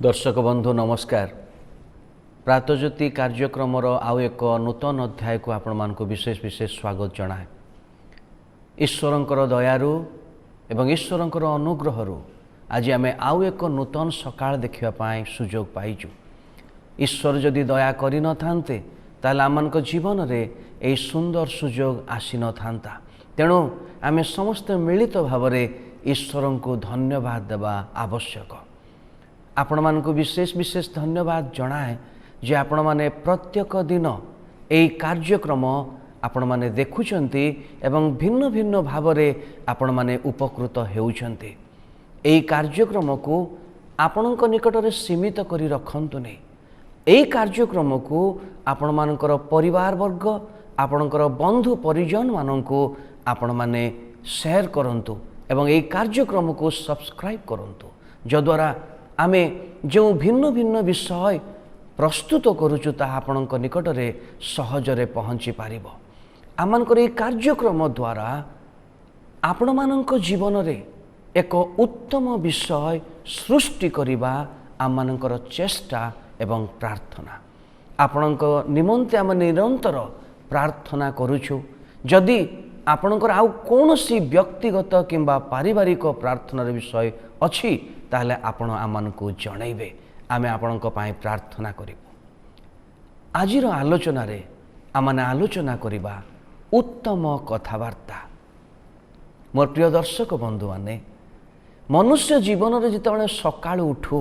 दर्शक बंधु नमस्कार। प्रातज्योति कार्यक्रमर आउ एक नूतन अध्याय को आपण मानक विशेष विशेष स्वागत जनाए। ईश्वरंकर दयारु एवं ईश्वरंकर अनुग्रहरु आज आम आउ एक नूतन सकाळ देखिबा पाई सुजोग पाइजु। ईश्वर जदि दया करि न थान्ते ताले आमनक जीवन रे एई सुंदर सुजोग आसी न थान्ता। तेणु आमे समस्त मिलित भावरे ईश्वरंको धन्यवाद देबा आवश्यक। आपण मानक विशेष विशेष धन्यवाद जनाए जे आपण माने प्रत्येक दिन एई कार्यक्रम आपण माने देखुचंती एवं भिन्न भिन्न भावरे आपण माने उपकृत हेउचंती। एई कार्यक्रम को आपणक निकट रे सीमित करी रखंतुनी। एई कार्यक्रम को आपण मानकर परिवार वर्ग आपणकर बंधु परिजन माननको आपण माने शेयर करंतु एवं एई कार्यक्रम को सब्सक्राइब करंतु, जद्वारा आमे जो भिन्न भिन्न विषय प्रस्तुत करुचु ताहा आपणक निकट रे सहजरे पहुँची पारिबो। आमनकर एई कार्यक्रम द्वारा आपण मानक जीवन रे एक उत्तम विषय सृष्टि करिबा आमनकर चेष्टा एवं प्रार्थना। आपणक निमंते आम निरंतर प्रार्थना करुछु। जदि आपणकर आउ कोनोसी व्यक्तिगत किंबा पारिवारिक प्रार्थनार विषय अछि ताहले आपण आमनकु जणैबे, आमे आपणक पाई प्रार्थना करिबु। आजिर आलोचना रे आमने आलोचना करिबा उत्तम कथावार्ता। मोर प्रिय दर्शक बंधु माने, मनुष्य जीवन रे जितेबाला सकाळु उठू,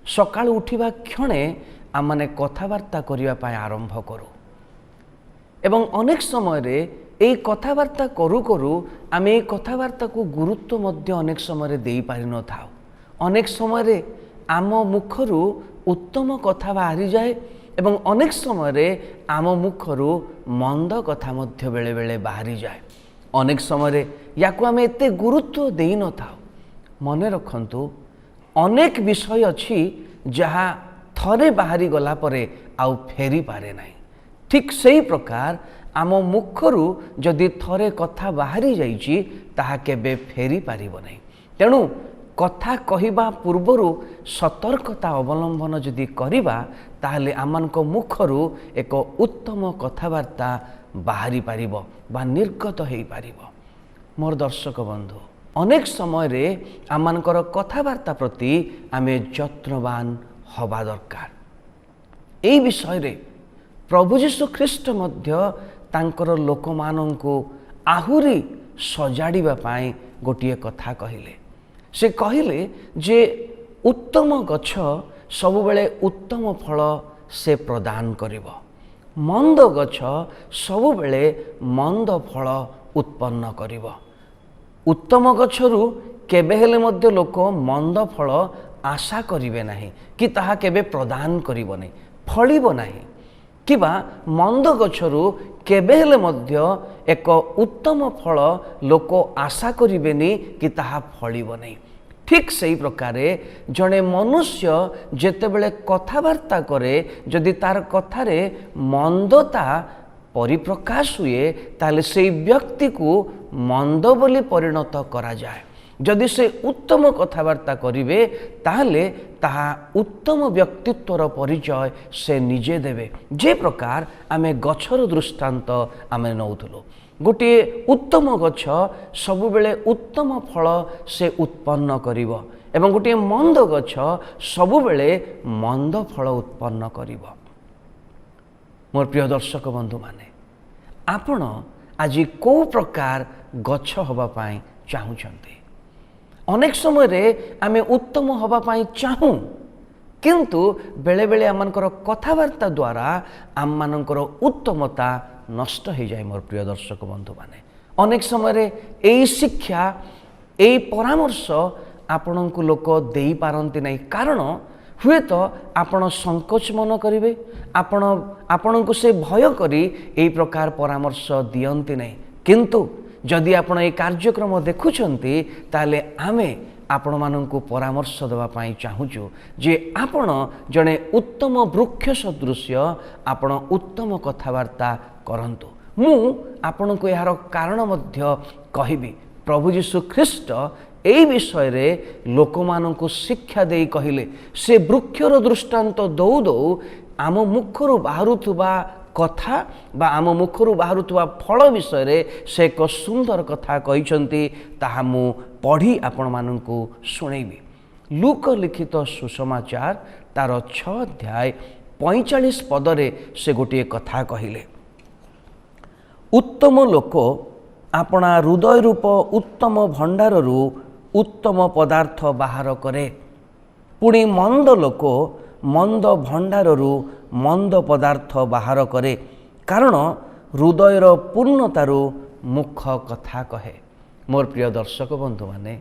सकाळु उठिबा क्षणे आमने कथावार्ता करिबा पाई आरंभ करू एवं अनेक समय रे एई कथावार्ता करू करू आमे एई कथावार्ता को गुरुत्व मध्य अनेक समय रे देई पारि न थाउ। अनेक समय रे आम मुखरू उत्तम कथा बाहरी जाए एवं अनेक समय रे आम मुखरू मंद कथा मध्य बेले बेले बाहरी जाए। अनेक समय रे याकू आमे एते गुरुत्व देई न थाउ। मने रखंतु, अनेक विषय अछि जहा थरे बाहरी गला परे आउ फेरी पारे नाही। ठीक सही प्रकार आम मुखरू जदि थरे कथा बाहरी जाइछि ताहा केबे फेरी पारिबो नाही। तेणु कथा कहिबा पूर्वरु सतर्कता अवलंबन जदि करिबा ताहले आमनक मुखरू एक उत्तम कथावार्ता बाहरी पारिबो बा निर्गत हेई पारिबो। मोर दर्शक बंधु, अनेक समय रे आमनकर कथावार्ता प्रति आमे यत्नवान हवा दरकार। एई विषय रे प्रभु यीशु ख्रीष्ट मध्य तांकर लोकमानंको आहुरी सजाड़िबा पाई गोटिए कथा कहिले। से कहिले जे उत्तम गछ सबुबेले उत्तम फल से प्रदान करिबो, मंद गछ सबुबेले मंद फल उत्पन्न करिबो। उत्तम गछरू केबे हेले मध्य लोक मंद फल आशा करिवे नाही कि ताहा केबे प्रदान करिबो नाही, फलिबो नाही। किबा मंद गछरू केबे हेले मध्य एक उत्तम फल लोक आशा करिवेनी कि ताहा फलिबो नाही। ठीक सही प्रकारे जड़े मनुष्य जेतेबेले कथावार्ता करे, जदि तार कथारे मंदता परिप्रकाश हुए ताले से व्यक्ति को मंद बोली परिणत करा जाए। जदि से उत्तम कथावार्ता करिवे ताहले ताहा उत्तम व्यक्तित्वर परिचय से निजे देवे। जे प्रकार आमे गछर दृष्टांत आमे नौथुलु। गोटे उत्तम गछ सबुबेले उत्तम फल से उत्पन्न करिवो एवं गोटे मंद गछ सबुबेले मंद फल उत्पन्न करिवो। मोर प्रिय दर्शक बंधु माने, आपण आज को प्रकार गछ हवा पाई चाहुचंती। अनेक समय रे आमे उत्तम हवा पाई चाहू, किंतु बेले बेले आमनकर कथावार्ता द्वारा आम मानकर उत्तमता नष्ट हो जाए। मोर प्रिय दर्शक बंधु माने, अनेक समय रे एई शिक्षा एई परामर्श आपणको लोक देई पारंती नहीं। कारण हुए तो आपण संकोच मन करिवे, आपणको से भय करी एई प्रकार परामर्श दियंती नहीं। किंतु जदि आपण ए कार्यक्रम देखुछंती ताले आमे आपण माननकु परामर्श देवा पाई चाहूचु जे आपण जणे उत्तम वृक्ष सदृश्य आपण उत्तम कथावार्ता करंतु। मु आपणको यार कारण मध्य कहिबी। प्रभु यीशु ख्रीष्ट एई विषय रे लोक माननकु शिक्षा देई कहिले से वृक्षर दृष्टांत दौ दौ आम मुखरु बाहरुथुबा कथा बा आम मुखरु बाहरुथुबा फल विषय रे से एक सुंदर कथा कहिसंती ताहा मु पढ़ी आपण माननकु सुनेबी। लूक लिखित सुसमाचार तार 6 अध्याय 45 पदरे से गोटे कथा कहिले, उत्तम लोक आपणा हृदय रूप उत्तम भंडाररू उत्तम पदार्थ बाहर करे, पुणी मंद लोक मंद भंडाररू मंद पदार्थ बाहर करे, कारण हृदयर पूर्णतारू मुख कथा कहे। मोर प्रिय दर्शक बंधु माने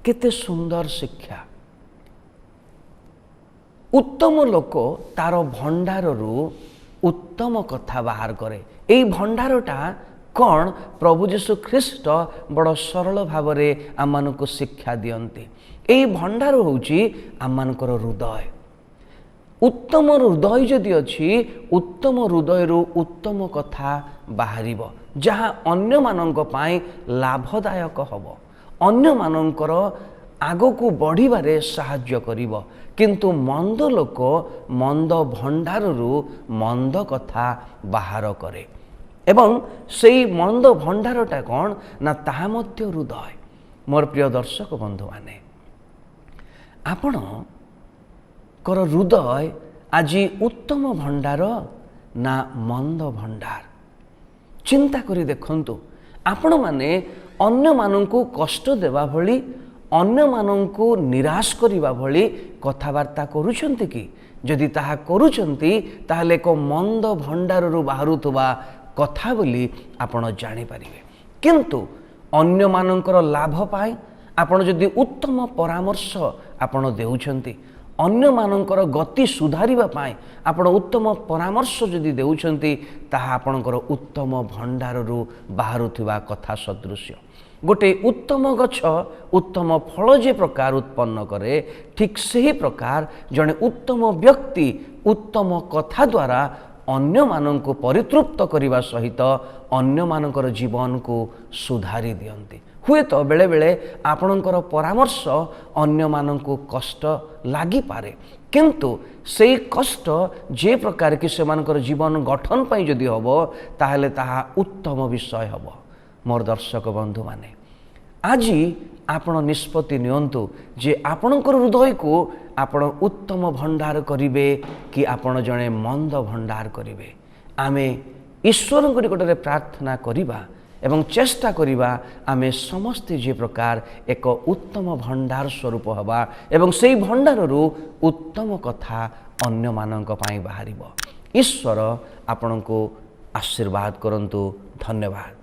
केते सुंदर शिक्षा। उत्तम लोक तार भंडाररू उत्तम कथा बाहर करे। एई भंडारटा कौन? प्रभु यीशु ख्रीष्ट बड़ सरल भाव में आम को शिक्षा दियंती। एई भंडार होउची आमनकर हृदय। उत्तम हृदय जदि अच्छी उत्तम हृदय उत्तम कथा बाहरिबो, जहाँ अन्य माननक पाई लाभदायक हबो, अन्य माननकर आगको बढ़िबारे साहाय्य करिबो। किंतु मंद लोक मंद भंडाररू मंद कथा बाहर करे, एवं सेई मंद भंडारटा कौन ना ताहा मध्य हृदय। मोर प्रिय दर्शक बंधु माने आपण कर हृदय आज उत्तम भंडार ना मंद भंडार? चिंता करी देखंतु। आपण माने अन्य माननकु कष्ट देवा भली, अन्य माननकु निराश करिबा भली कथावार्ता करूछंती कि? जदि ताहा करूछंती ताहले एक मंद भंडाररू बाहरुथुबा कथा बोली आपण जानि पारिबे। किंतु अन्य माननकर लाभ पाई आपण जदि उत्तम परामर्श आपण देउछंती, अन्य माननकर गति सुधारिबा पाई आपण उत्तम परामर्श जदि देउछंती, ताहा आपणकर उत्तम भंडाररू बाहरुथुबा कथा सदृश्य। गोटे उत्तम गछ उत्तम फल जे प्रकार उत्पन्न करे, ठीक सही प्रकार जने उत्तम व्यक्ति उत्तम कथा द्वारा अन्य माननकु परितृप्त करिबा सहित अन्य मानकर जीवन को सुधारी दियंती। हुए तो बेले बेले आपणकर परामर्श अन्य माननकु कष्ट लागि पारे, किंतु से कष्ट जे प्रकार कि से मानकर जीवन गठन पाई जदि हबो ताहले ताहा उत्तम विषय हबो। मोर दर्शक बंधु माने आज आपण निष्पत्ति नियंतु जे आपणकर हृदय को आपण उत्तम भंडार करिवे कि आपण जणे मंद भंडार करिवे। आमे ईश्वर को निकटरे प्रार्थना करिबा एवं चेष्टा करिबा आमे समस्ते जे प्रकार एक उत्तम भंडार स्वरूप हवा एवं सेई भंडाररू उत्तम कथा अन्य माननक पाई बाहरिबो। ईश्वर आपणको आशीर्वाद करंतु। धन्यवाद।